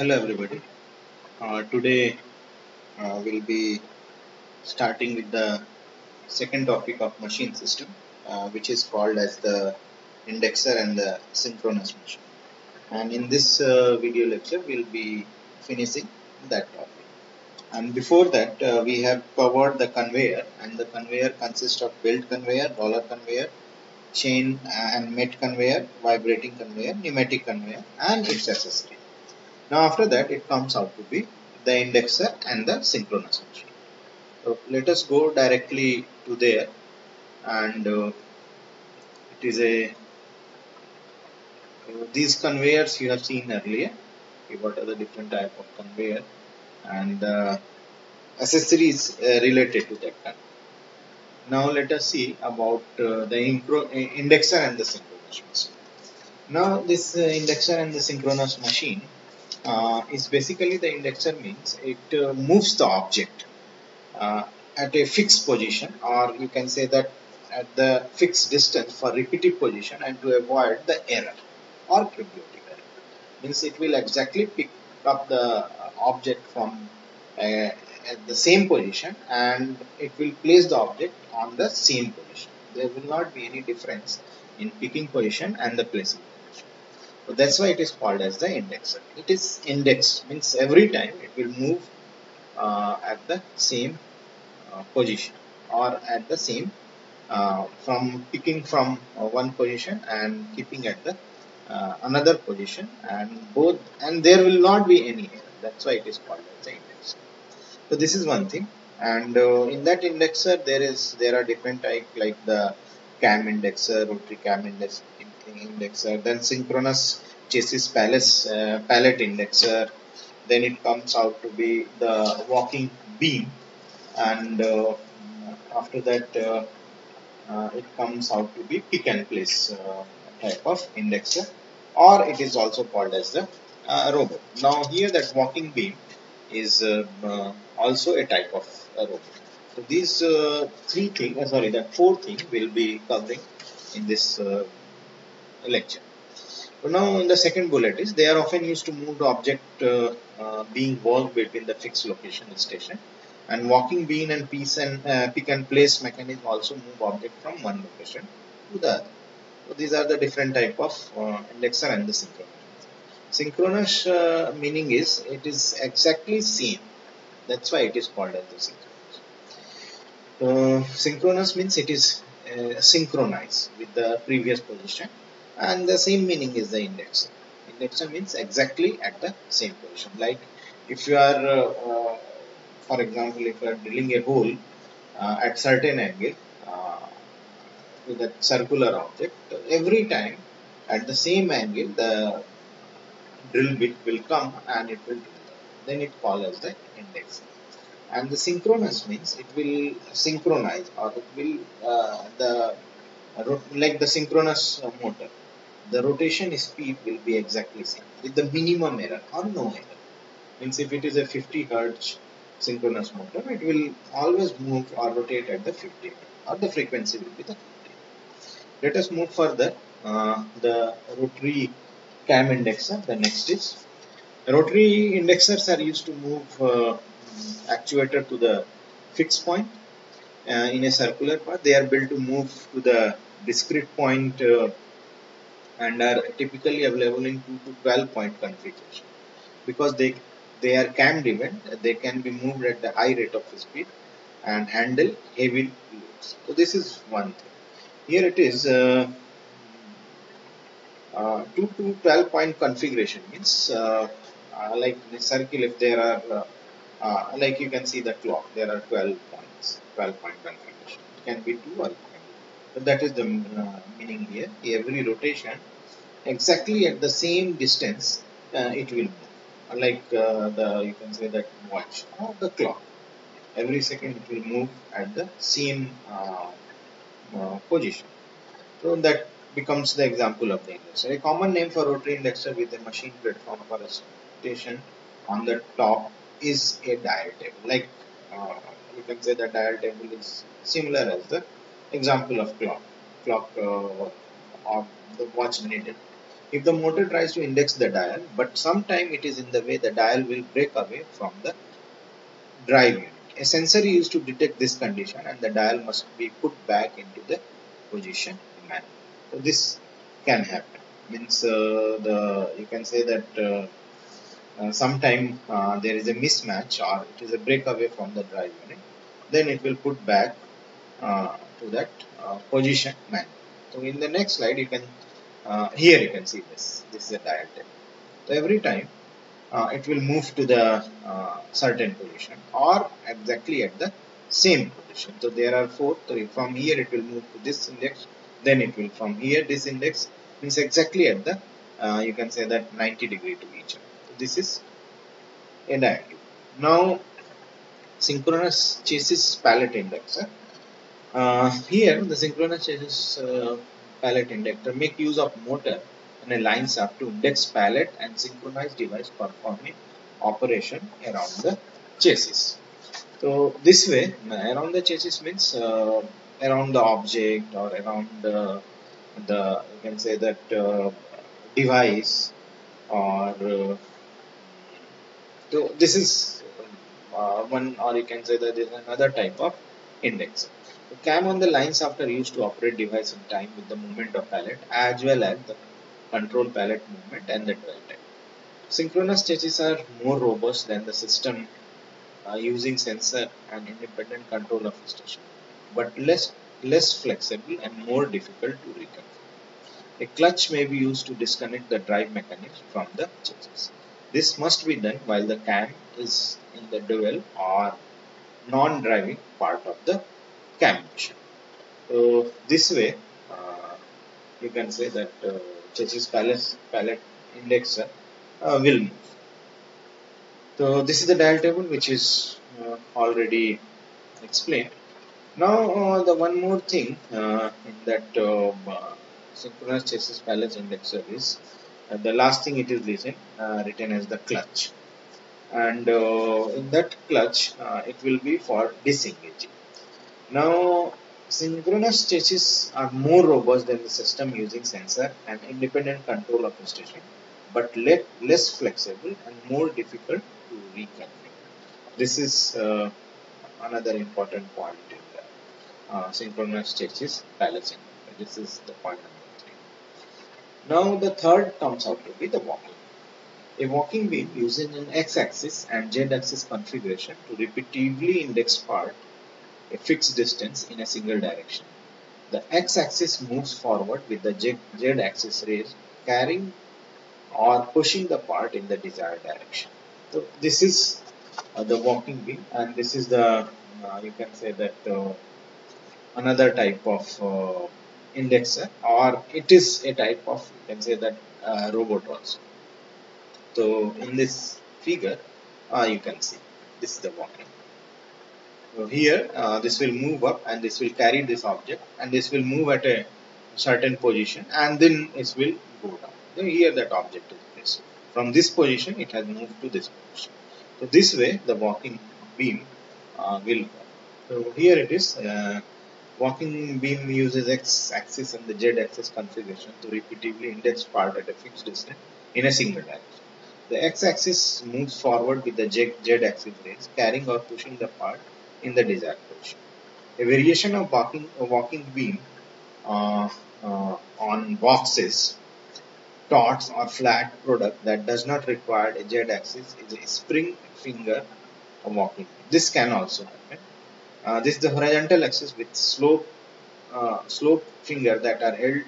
Hello everybody. Today we'll be starting with the second topic of machine system, which is called as the indexer and the synchronous machine. And in this video lecture, we'll be finishing that topic. And before that, we have covered the conveyor, and the conveyor consists of belt conveyor, roller conveyor, chain and met conveyor, vibrating conveyor, pneumatic conveyor, and its accessory. Now after that it comes out to be the indexer and the synchronous machine. So let us go directly to there, and it is a these conveyors you have seen earlier. Okay, what are the different type of conveyor and accessories related to that conveyor. Now let us see about the indexer and the synchronous machine. Now this indexer and the synchronous machine is basically the indexer means it moves the object uh, at a fixed position, or you can say that at the fixed distance for repeated position, and to avoid the error or cumulative error. Means it will exactly pick up the object from at the same position, and it will place the object on the same position. There will not be any difference in picking position and the placing position. So that's why it is called as the indexer. It is indexed, means every time it will move at the same position, or at the same from picking from one position and keeping at the another position, and both, and there will not be any error. That's why it is called as the indexer. So this is one thing. And in that indexer there are different type, like the cam indexer, rotary cam indexer, then synchronous chassis pallet indexer, then it comes out to be the walking beam, and after that it comes out to be pick and place type of indexer, or it is also called as the robot. Now here that walking beam is also a type of robot. So these three things, sorry, that four things will be covering in this lecture. So now in the second bullet is they are often used to move the object being worked between the fixed location and station, and walking beam and pick and place mechanism also move object from one location to the other. So these are the different type of indexer and the synchronous. Synchronous meaning is it is exactly same. That's why it is called as the synchronous. Synchronous means it is synchronized with the previous position, and the same meaning is the indexer. Indexer means exactly at the same position. Like if you are, for example, if you are drilling a hole at certain angle to that circular object, every time at the same angle the drill bit will come and it will drill. Then it calls as the indexer. And the synchronous means it will synchronize, or it will like the synchronous motor, the rotation speed will be exactly same with the minimum error or no error. Means if it is a 50 hertz synchronous motor, it will always move or rotate at the 50, or the frequency will be the 50. Let us move further. The rotary cam indexer, the next is rotary indexers are used to move actuator to the fixed point in a circular path. They are built to move to the discrete point and are typically available in 2 to 12 point configuration. Because they are cam driven, they can be moved at the high rate of speed and handle heavy loads. So this is one thing. Here it is 2 to 12 point configuration means like in a circle, if there are like you can see the clock, there are 12 points, 12 point configuration. It can be 2 or it can be. So that is the meaning here. Every rotation exactly at the same distance it will move. Like the, you can say that watch or the clock. Every second it will move at the same position. So that becomes the example of the indexer. A common name for rotary indexer with a machine platform for a station on the top is a dial table. Like you can say that dial table is similar as the example of clock or the watch needle. If the motor tries to index the dial, but sometime it is in the way, the dial will break away from the drive unit. A sensor is used to detect this condition, and the dial must be put back into the position manually. So this can happen. Means the you can say that sometime there is a mismatch or it is a breakaway from the drive unit. Then it will put back to that position manually. So in the next slide, you can here you can see this. This is a dial table. So every time it will move to the certain position or exactly at the same position. So there are four. So from here it will move to this index, then it will from here this index means exactly at the you can say that 90° to each other. So this is a diagram. Now synchronous chassis pallet indexer. Here the synchronous chassis pallet indexer make use of motor and a line shaft to index pallet and synchronize device performing operation around the chassis. So this way, around the chassis means around the object or around the you can say that device or so this is one, or you can say that is another type of index. The cam on the lines after used to operate device in time with the movement of pallet as well as the control pallet movement and the dwell time. Synchronous chassis are more robust than the system using sensor and independent control of the station, but less flexible and more difficult to reconfigure. A clutch may be used to disconnect the drive mechanism from the chassis. This must be done while the cam is in the dual or non-driving part of the cam motion. So this way, you can say that chassis pallet indexer will move. So this is the dial table which is already explained. Now the one more thing in that synchronous chassis pallet indexer is the last thing it is written as the clutch, and in that clutch it will be for disengaging. Now synchronous chassis are more robust than the system using sensor and independent control of the station, but less flexible and more difficult to reconfigure. This is another important point in the synchronous chassis balancing. This is the point number 3. Now the third comes out to be the walking. A walking beam using an x-axis and z-axis configuration to repeatedly index part a fixed distance in a single direction. The x-axis moves forward with the z-axis raised, carrying or pushing the part in the desired direction. So this is the walking beam, and this is the you can say that another type of indexer, or it is a type of you can say that robot also. So in this figure, you can see this is the walking. So here this will move up and this will carry this object, and this will move at a certain position and then it will go down. So here that object is placed. From this position it has moved to this position. So this way the walking beam will go. So here it is. Walking beam uses x-axis and the z-axis configuration to repeatedly index part at a fixed distance in a single direction. The x-axis moves forward with the z-axis rays, carrying or pushing the part in the desired position. A variation of walking beam uh, on boxes, dots or flat product that does not require a z-axis is a spring finger walking beam. This can also happen. This is the horizontal axis with slope finger that are held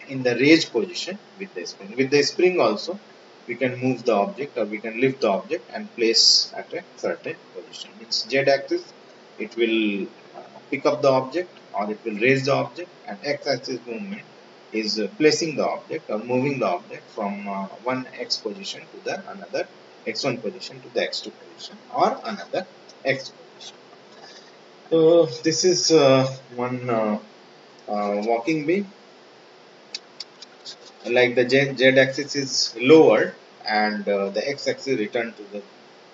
in the raised position with the spring. With the spring also, we can move the object or we can lift the object and place at a certain position. Means z-axis, it will pick up the object or it will raise the object, and x-axis movement is placing the object or moving the object from one x position to the another x1 position to the x2 position or another x position. So this is one walking beam. Like the z-axis is lowered and the x-axis returned to the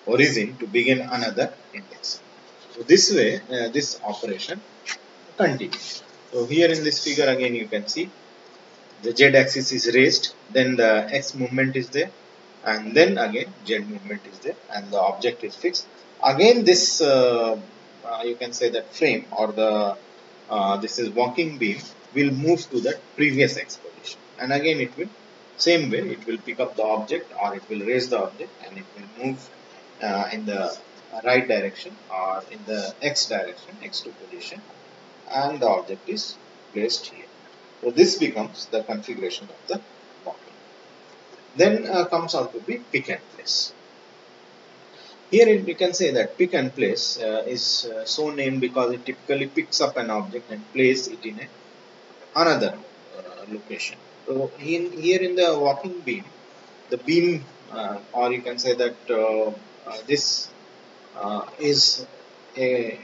origin to begin another index. So this way, this operation continues. So here in this figure again you can see the z axis is raised, then the x movement is there, and then again z movement is there, and the object is fixed. Again this you can say that frame or the this is walking beam will move to the previous x position, and again it will same way it will pick up the object or it will raise the object and it will move in the right direction or in the x direction, x2 position, and the object is placed here. So this becomes the configuration of the walking. Then comes out to be pick and place. Here we can say that pick and place is so named because it typically picks up an object and places it in another location. So here in the walking beam, the beam or you can say that this is a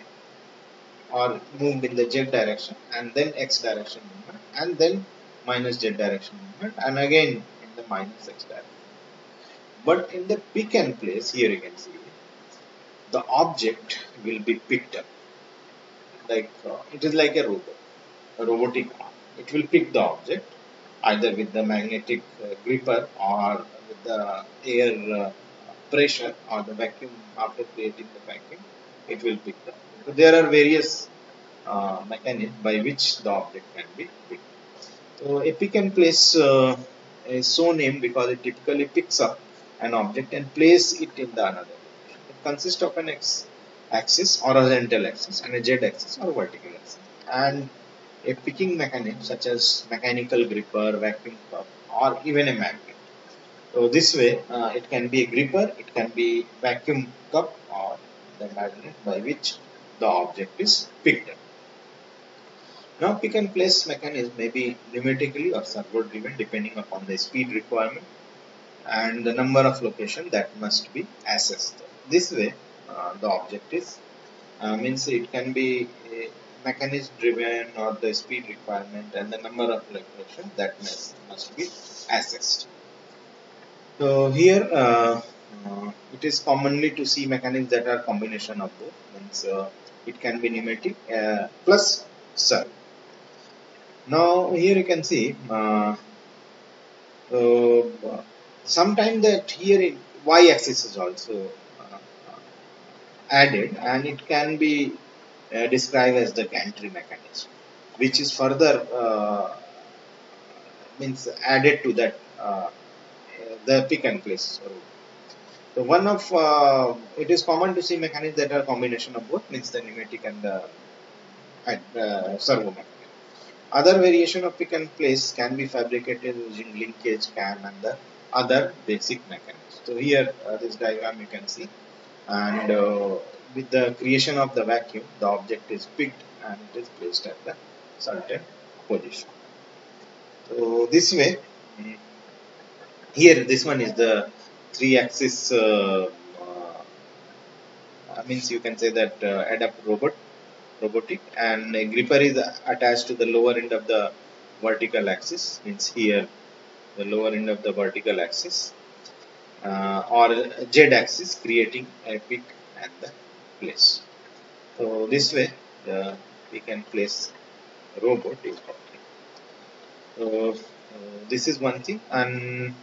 or moved in the z direction and then x direction movement and then minus z direction movement and again in the minus x direction. But in the pick and place, here you can see the object will be picked up like it is like a robotic arm. It will pick the object either with the magnetic gripper or with the air pressure or the vacuum. After creating the vacuum, it will pick the object. So there are various mechanism by which the object can be picked. So a pick and place is so named because it typically picks up an object and places it in the another location. It consists of an x axis or horizontal axis and a z axis or vertical axis, and a picking mechanism such as mechanical gripper, vacuum cup, or even a magnet. So this way it can be a gripper, it can be vacuum cup or the magnet by which the object is picked up. Now pick and place mechanism may be pneumatically or servo driven depending upon the speed requirement and the number of locations that must be assessed. This way the object is means it can be mechanism driven or the speed requirement and the number of locations that must be assessed. So here it is commonly to see mechanisms that are combination of both, means it can be pneumatic plus servo. Now here you can see uh, sometime that here y-axis is also uh, added and it can be described as the gantry mechanism, which is further means added to that the pick and place rule. So one of it is common to see mechanisms that are combination of both, means the pneumatic and the servo mechanism. Other variation of pick and place can be fabricated using linkage, cam, and the other basic mechanisms. So here this diagram you can see, and with the creation of the vacuum, the object is picked and it is placed at the certain position. So this way, here this one is the three-axis. Means you can say that adapt robotic, and a gripper is attached to the lower end of the vertical axis, means here the lower end of the vertical axis or z axis, creating a pick and the place. So this way the pick and place robot is working. So this is one thing, and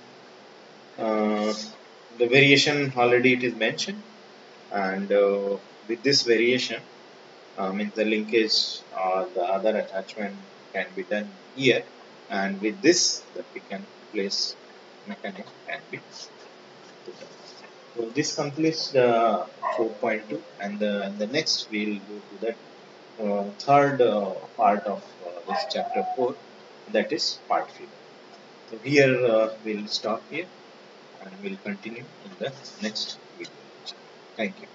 the variation already it is mentioned, and with this variation means the linkage or the other attachment can be done here, and with this the pick and place mechanism can be put up. So this completes the 4.2, and the next we'll go to the third part of this chapter 4, that is part figure. So here we'll stop here and we'll continue in the next video. Thank you.